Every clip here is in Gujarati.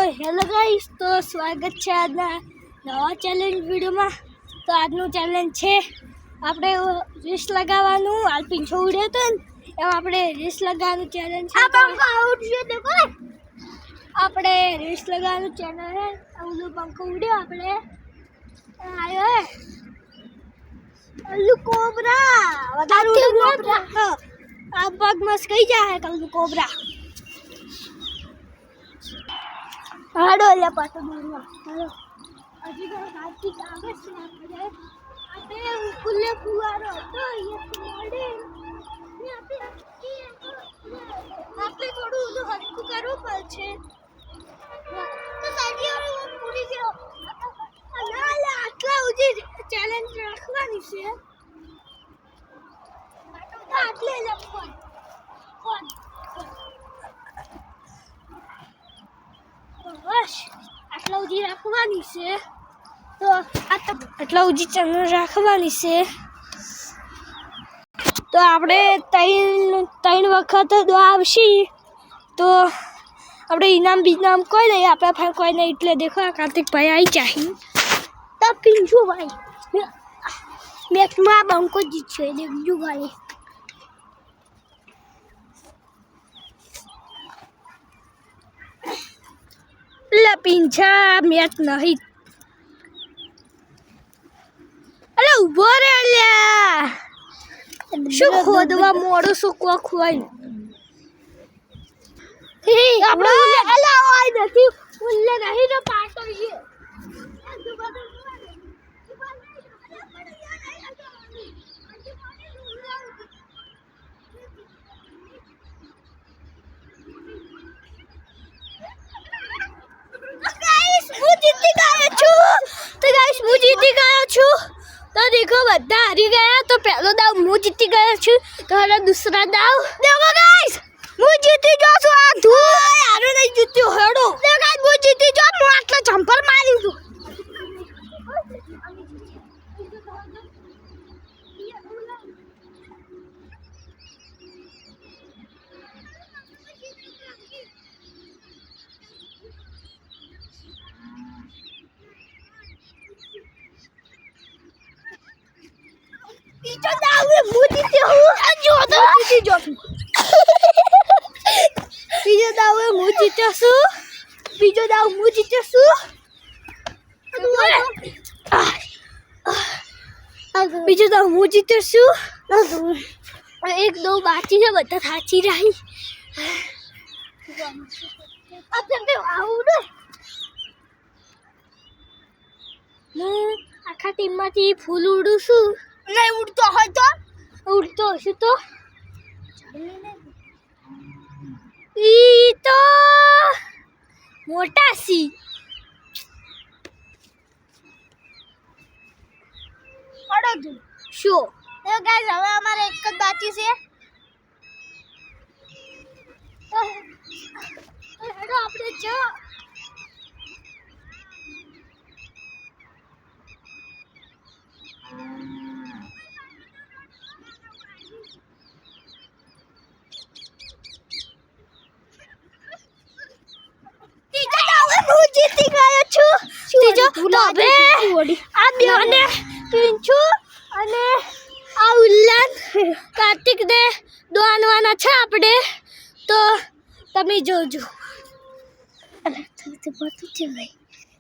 હેલો ગાઈસ, તો સ્વાગત છે આજના નવા ચેલેન્જ વિડીયોમાં। તો આજનું ચેલેન્જ છે આપણે રેસ લગાવવાનું। આલ્પિન છોડ્યો તો ને એમ આપણે રેસ લગાવવાનું ચેલેન્જ છે। આપણે રેસ લગાવવાનું ચેલેન્જ છે। ઓલું પંખો ઉડ્યો આપણે આવ્યો હે ઓલું કોબરા વધારે કોબરા આ પગ મસ કઈ જાય કલ્લુ કોબરા હાડો લે પાટો દૂરમાં હાલો હજી તો હાથી આવે છે આપણે ફૂલે ફુવારો તો આપણે થોડું હલકું કરવું પડશે તો સાડીઓ પૂરી ગયો ના આટલા ઉજી ચેલેન્જ રાખવાની છે આટલે લે ફોન બસ આટલા ઉજી રાખવાની છે તો આટલા ઉજી ચેનલ રાખવાની છે તો આપણે ત્રણ વખત દો આવશે તો આપણે ઇનામ બીનામ કોઈ નહીં આપણા પાસે કોઈ નહીં એટલે દેખો કાર્તિક ભાઈ આવી જાય તો પીંછું ભાઈ મેચમાં બંકો જીતશે દેખજો ભાઈ પીંછા મેચ નહીં અરે ઉભો રે લ્યા શું ખોદવા મોડું શું કોક હોય આપણે અલા ઓય નથી ઉલ્લે નહીં તો પાટો છે तो देखो बद्दा हारी गया तो पहलो दाव मुझ जीती गया छु तो हरा दूसरा दाव देखो गाइस मुझ जीती जो सो आ धू यारो नहीं जीत्यो हेडो देखो गाइस मुझ जीती जो मु आटला जंपर मारी छु बीजो दाव में मुझ जीती हूं जो तो जीती जो बीजो दाव में मुझ जीत्यो सु बीजो दाव मुझ जीत्यो सु बीजो दाव मुझ जीत्यो सु एक दो बाकी है बता साची रही अब जब आवडे હું આખા ટીમમાંથી ફૂલ ઉડું છું નહીં ઉડતો હશે તો ઈ તો મોટા સી અડધું શો તો ગાઈસ હવે અમારે એક જ બાકી છે તો હેડો આપણે જો આ બેને પીંછુ અને આ ઉલ્લાન કાર્તિક દે દોનવાના છે આપણે તો તમે જોજો અરે તો બધું છે ભાઈ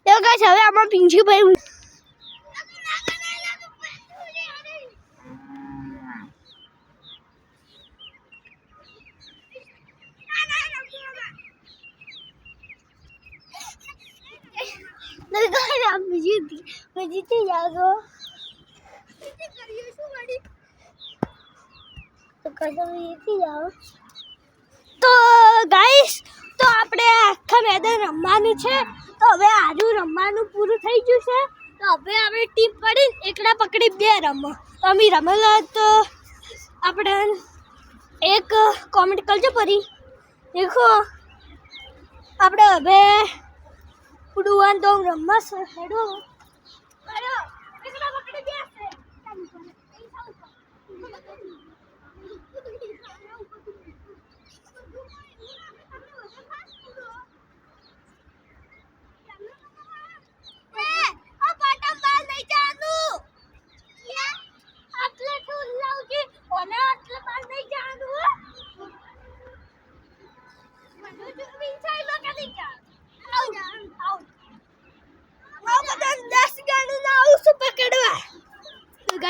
એ ગાઈસ હવે આમાં પીંછુ ભાઈ जीती जाओ तो गाइस तो આપણે આખા મેદાન રમવાનું છે તો હવે આજુ રમવાનું પૂરું થઈ ગયું છે તો હવે આપણે ટીમ પડી એકડા પકડી બે રમો તો અમે રમેલા તો આપણે એક કોમેન્ટ કરજો પરી દેખો આપણે હવે ઉડવાન તો રમસ હેડો અરે એકડા પકડી બેસે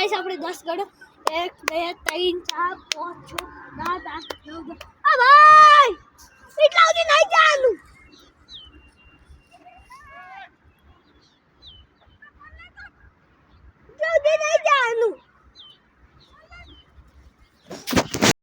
ગાઈસ આપણે 10 ગણો 1 2 3 4 5 6 7 8 9 10 આ ભાઈ એટલા સુધી નહીં ચાલુ